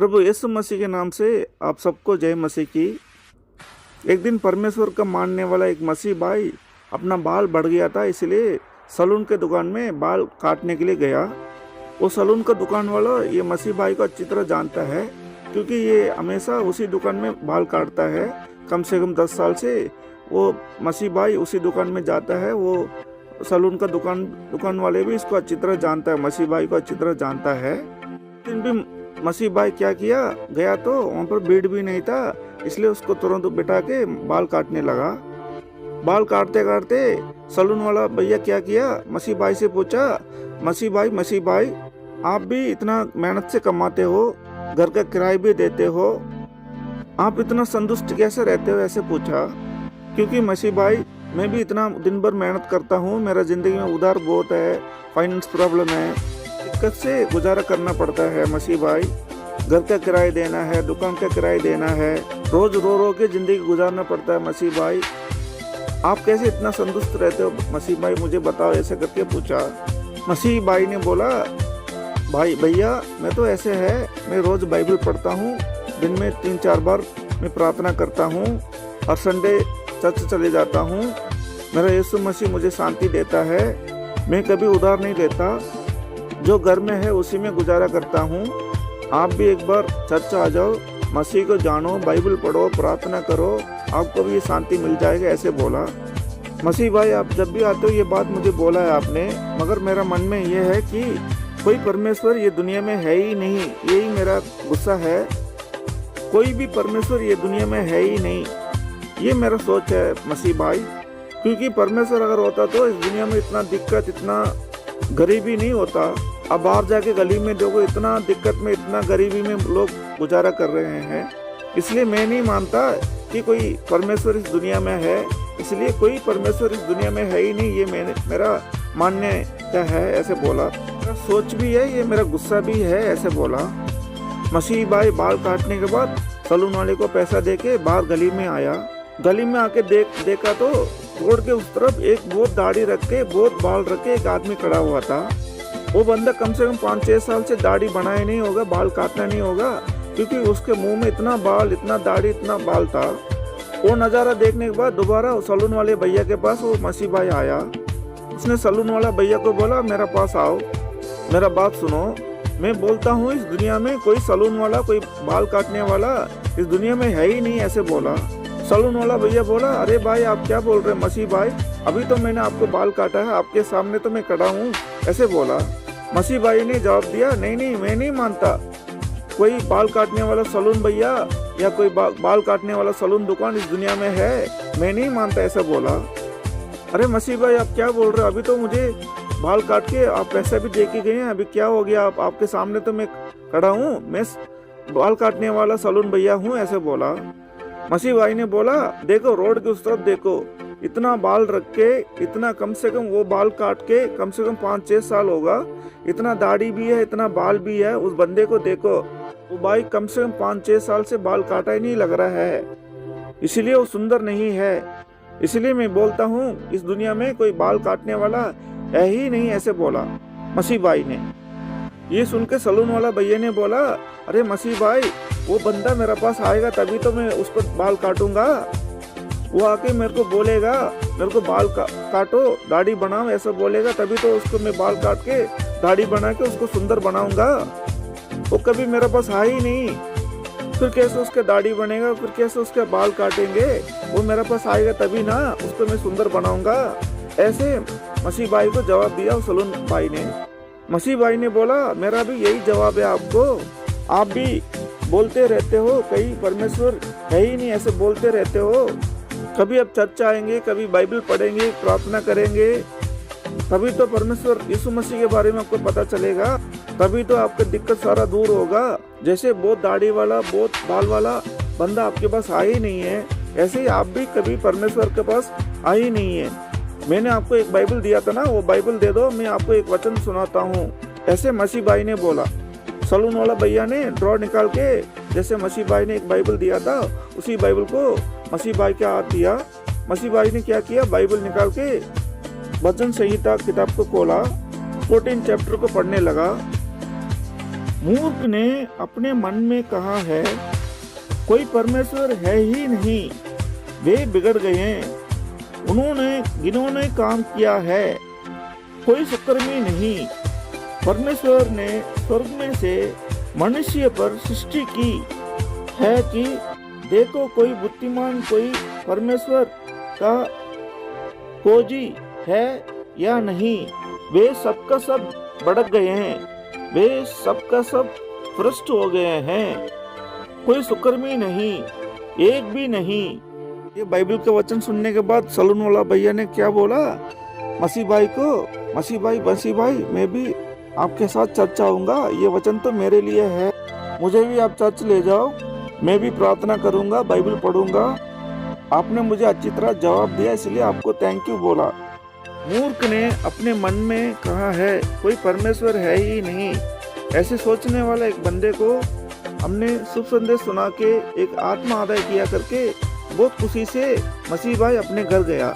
प्रभु यीशु मसीह के नाम से आप सबको जय मसीह की। एक दिन परमेश्वर का मानने वाला एक मसीह भाई अपना बाल बढ़ गया था, इसलिए सलून के दुकान में बाल काटने के लिए गया। वो सलून का दुकान वाला ये मसीह भाई को अच्छी तरह जानता है, क्योंकि ये हमेशा उसी दुकान में बाल काटता है। कम से कम 10 साल से वो मसीह भाई उसी दुकान में जाता है। वो सलून का दुकान वाले भी इसको अच्छी तरह जानता है, मसीह भाई को अच्छी तरह जानता है। दिन भी मसीह भाई क्या किया, गया तो वहाँ पर भीड़ भी नहीं था, इसलिए उसको तुरंत बिठा के बाल काटने लगा। बाल काटते काटते सलून वाला भैया क्या किया, मसीह भाई से पूछा, मसीह भाई आप भी इतना मेहनत से कमाते हो, घर का किराया भी देते हो, आप इतना संतुष्ट कैसे रहते हो, ऐसे पूछा। क्योंकि मसीह भाई मैं भी इतना दिन भर मेहनत करता हूँ, मेरा जिंदगी में उधार बहुत है, फाइनेंस प्रॉब्लम है, दिक्कत से गुजारा करना पड़ता है मसीह भाई। घर का किराया देना है, दुकान का किराया देना है, रोज रो रो के जिंदगी गुजारना पड़ता है मसीह भाई। आप कैसे इतना संतुष्ट रहते हो मसीह भाई, मुझे बताओ, ऐसे करके पूछा। मसीह भाई ने बोला, भाई भैया मैं तो ऐसे है, मैं रोज बाइबल पढ़ता हूँ, दिन में 3-4 बार मैं प्रार्थना करता हूँ और संडे चर्च चले जाता हूँ। मेरा यीशु मसीह मुझे शांति देता है, मैं कभी उधार नहीं लेता, जो घर में है उसी में गुजारा करता हूँ। आप भी एक बार चर्च आ जाओ, मसीह को जानो, बाइबल पढ़ो, प्रार्थना करो, आपको भी ये शांति मिल जाएगा, ऐसे बोला। मसीह भाई आप जब भी आते हो ये बात मुझे बोला है आपने, मगर मेरा मन में ये है कि कोई परमेश्वर ये दुनिया में है ही नहीं, यही मेरा गुस्सा है। कोई भी परमेश्वर ये दुनिया में है ही नहीं, ये मेरा सोच है मसीह भाई। क्योंकि परमेश्वर अगर होता तो इस दुनिया में इतना दिक्कत, इतना गरीबी नहीं होता। अब बाहर जाके गली में देखो, इतना दिक्कत में, इतना गरीबी में लोग गुजारा कर रहे हैं। इसलिए मैं नहीं मानता कि कोई परमेश्वर इस दुनिया में है, इसलिए कोई परमेश्वर इस दुनिया में है ही नहीं, ये मेरा मानने का है, ऐसे बोला। मेरा सोच भी है, ये मेरा गुस्सा भी है, ऐसे बोला। मसीह भाई बाल काटने के बाद सलून वाले को पैसा देके बाहर गली में आया। गली में आके देखा तो रोड के उस तरफ एक बहुत दाढ़ी रख के, बहुत बाल रख के एक आदमी खड़ा हुआ था। वो बंदा कम से कम 5-6 साल से दाढ़ी बनाया नहीं होगा, बाल काटना नहीं होगा, क्योंकि उसके मुंह में इतना बाल, इतना दाढ़ी, इतना बाल था। वो नज़ारा देखने के बाद दोबारा सलून वाले भैया के पास वो मसीह भाई आया। उसने सलून वाला भैया को बोला, मेरा पास आओ, मेरा बात सुनो, मैं बोलता हूँ इस दुनिया में कोई सलून वाला, कोई बाल काटने वाला इस दुनिया में है ही नहीं, ऐसे बोला। सलून वाला भैया बोला, अरे भाई आप क्या बोल रहे हैं मसीह भाई, अभी तो मैंने आपको बाल काटा है, आपके सामने तो मैं खड़ा हूँ, ऐसे बोला। मसीह भाई ने जवाब दिया, नहीं मैं नहीं मानता, कोई बाल काटने वाला सलून भैया या कोई बाल काटने वाला सलून दुकान इस दुनिया में है, मैं नहीं मानता, ऐसा बोला। अरे मसीह भाई आप क्या बोल रहे हो, अभी तो मुझे बाल काट के आप पैसा भी दे के गए हैं, अभी क्या हो गया, आपके सामने तो मैं खड़ा हूँ, मैं बाल काटने वाला सलून भैया हूँ, ऐसे बोला। मसीह भाई ने बोला, देखो रोड के उस तरफ देखो, इतना बाल रख के, इतना कम से कम वो बाल काट के कम से कम 5-6 साल होगा, इतना दाढ़ी भी है, इतना बाल भी है, उस बंदे को देखो, वो भाई कम से कम 5-6 साल से बाल काटा ही नहीं लग रहा है, इसलिए वो सुंदर नहीं है। इसलिए मैं बोलता हूँ इस दुनिया में कोई बाल काटने वाला है ही नहीं, ऐसे बोला मसीह भाई ने। ये सुन के सलून वाला भैया ने बोला, अरे मसीह भाई वो बंदा मेरे पास आएगा तभी तो मैं उसको बाल काटूंगा, वो आके मेरे को बोलेगा मेरे को बाल काटो, दाढ़ी बनाओ, ऐसा बोलेगा, तभी तो उसको मैं बाल काट के दाढ़ी बना के उसको सुंदर बनाऊंगा। वो कभी मेरे पास आ ही नहीं, फिर कैसे उसके दाढ़ी बनेगा, फिर कैसे उसके बाल काटेंगे, वो मेरे पास आएगा तभी ना उसको मैं सुंदर बनाऊंगा, ऐसे मसीह भाई को जवाब दिया सलून भाई ने। मसीह भाई ने बोला, मेरा भी यही जवाब है आपको, आप भी बोलते रहते हो कहीं परमेश्वर है ही नहीं, ऐसे बोलते रहते हो, कभी आप चर्च आएंगे, कभी बाइबल पढ़ेंगे, प्रार्थना करेंगे, तभी तो परमेश्वर यीशु मसीह के बारे में आपको पता चलेगा, तभी तो आपका दिक्कत सारा दूर होगा। जैसे बहुत दाढ़ी वाला, बहुत बाल वाला बंदा आपके पास आ ही नहीं है, ऐसे ही आप भी कभी परमेश्वर के पास आ ही नहीं है। मैंने आपको एक बाइबल दिया था ना, वो बाइबल दे दो, मैं आपको एक वचन सुनाता हूँ, ऐसे मसीह भाई ने बोला। सलून वाला भैया ने ड्रॉ निकाल के, जैसे मसीह भाई ने एक बाइबल दिया था, उसी बाइबल को मसीह भाई के हाथ दिया। मसीह भाई ने क्या किया, बाइबल निकाल के भजन संहिता किताब को खोला, 14 चैप्टर को पढ़ने लगा। मूर्ख ने अपने मन में कहा है, कोई परमेश्वर है ही नहीं, वे बिगड़ गए हैं। जिन्होंने काम किया है, कोई सुकर्मी नहीं। परमेश्वर ने स्वर्ग में से मनुष्य पर सृष्टि की है कि देखो कोई बुद्धिमान, कोई परमेश्वर का खोजी है या नहीं। वे सबका सब भटक गए हैं, वे सबका सब भ्रष्ट हो गए हैं, कोई सुकर्मी नहीं, एक भी नहीं। ये बाइबल के वचन सुनने के बाद सलून वाला भैया ने क्या बोला मसीह भाई को, मसीह भाई मैं भी आपके साथ चर्च आऊंगा, ये वचन तो मेरे लिए है, मुझे भी आप चर्च ले जाओ, मैं भी प्रार्थना करूंगा, बाइबल पढ़ूंगा। आपने मुझे अच्छी तरह जवाब दिया, इसलिए आपको थैंक यू बोला। मूर्ख ने अपने मन में कहा है, कोई परमेश्वर है ही नहीं। ऐसे सोचने वाला एक बंदे को हमने शुभ संदेश सुना के एक आत्मा आदाय किया करके बहुत खुशी से मसीह भाई अपने घर गया।